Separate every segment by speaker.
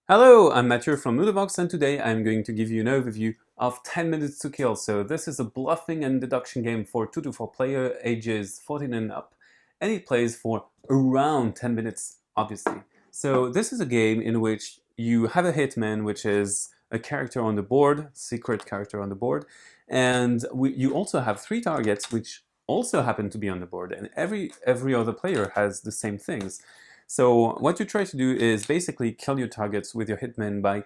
Speaker 1: Hello, I'm Mathieu from Ludobox, and today I'm going to give you an overview of 10 Minutes to Kill. So this is a bluffing and deduction game for 2 to 4 player, ages 14 and up, and it plays for around 10 minutes, obviously. So this is a game in which you have a hitman, which is a character on the board, secret character on the board, and you also have 3 targets, which also happen to be on the board, and every other player has the same things. So what you try to do is basically kill your targets with your hitman by,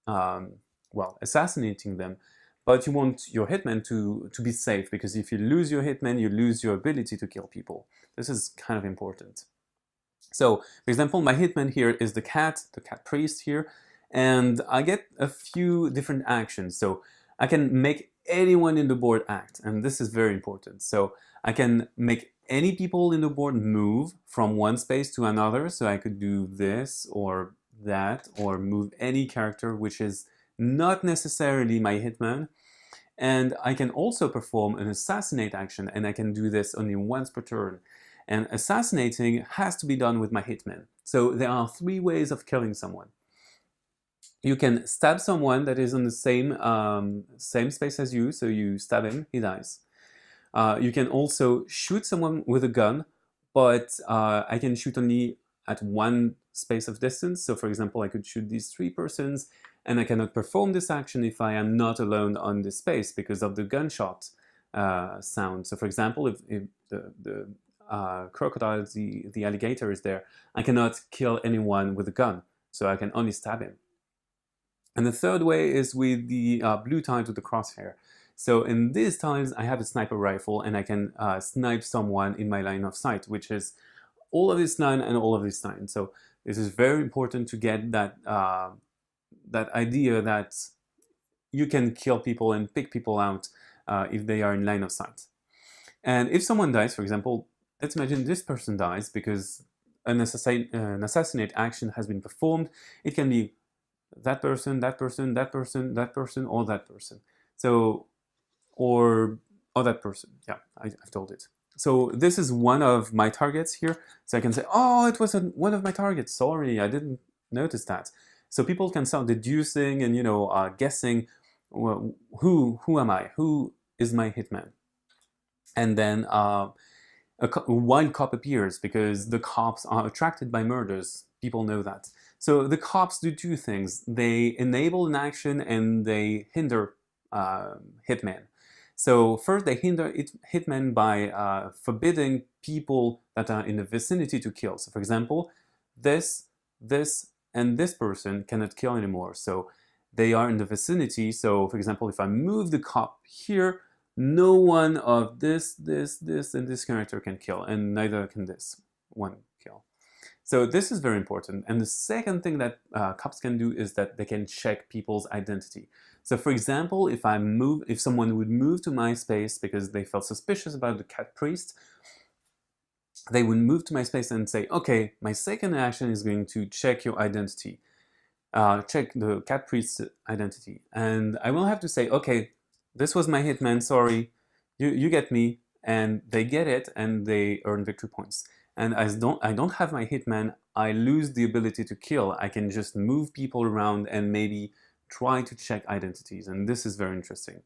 Speaker 1: well, assassinating them. But you want your hitman to be safe, because if you lose your hitman, you lose your ability to kill people. This is kind of important. So, for example, my hitman here is the cat priest here, and I get a few different actions. So I can make anyone in the board act, and this is very important. So I can make any people in the board move from one space to another, so I could do this or that, or move any character which is not necessarily my hitman. And I can also perform an assassinate action, and I can do this only once per turn. And assassinating has to be done with my hitman. So there are 3 ways of killing someone. You can stab someone that is on the same space as you, so you stab him, he dies. You can also shoot someone with a gun, but I can shoot only at one space of distance. So for example, I could shoot these 3 persons, and I cannot perform this action if I am not alone on this space because of the gunshot sound. So for example, if the crocodile, the alligator is there, I cannot kill anyone with a gun, so I can only stab him. And the third way is with the blue tiles with the crosshair. So in these times, I have a sniper rifle, and I can snipe someone in my line of sight, which is all of this line and all of this line. So this is very important to get that, that idea that you can kill people and pick people out if they are in line of sight. And if someone dies, for example, let's imagine this person dies because an assassinate action has been performed. It can be that person, that person, that person, that person, or that person. So, or that person. Yeah, I've told it. So this is one of my targets here. So I can say, oh, it was one of my targets. Sorry, I didn't notice that. So people can start deducing and, guessing, well, who am I? Who is my hitman? And then one cop appears because the cops are attracted by murders. People know that. So the cops do 2 things. They enable an action and they hinder hitman. So first they hinder hitman by forbidding people that are in the vicinity to kill. So for example, this, and this person cannot kill anymore. So they are in the vicinity. So for example, if I move the cop here, no one of this, and this character can kill, and neither can this one kill. So this is very important. And the second thing that cops can do is that they can check people's identity. So for example, if someone would move to my space because they felt suspicious about the cat priest, they would move to my space and say, okay, my second action is going to check your identity, check the cat priest's identity. And I will have to say, okay, this was my hitman, sorry, you get me, and they get it, and they earn victory points. And I don't have my hitman, I lose the ability to kill. I can just move people around and maybe try to check identities, and this is very interesting.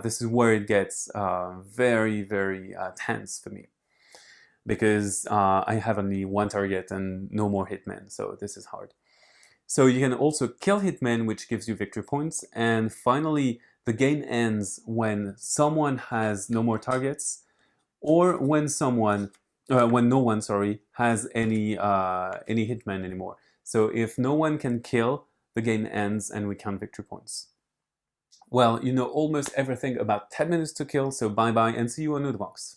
Speaker 1: This is where it gets very, very tense for me, because I have only one target and no more hitmen, so this is hard. So you can also kill hitmen, which gives you victory points, and finally, the game ends when someone has no more targets, or when no one, has any hitman anymore. So if no one can kill, the game ends and we count victory points. Well, you know almost everything about 10 minutes to kill, so bye bye and see you on Ludobox.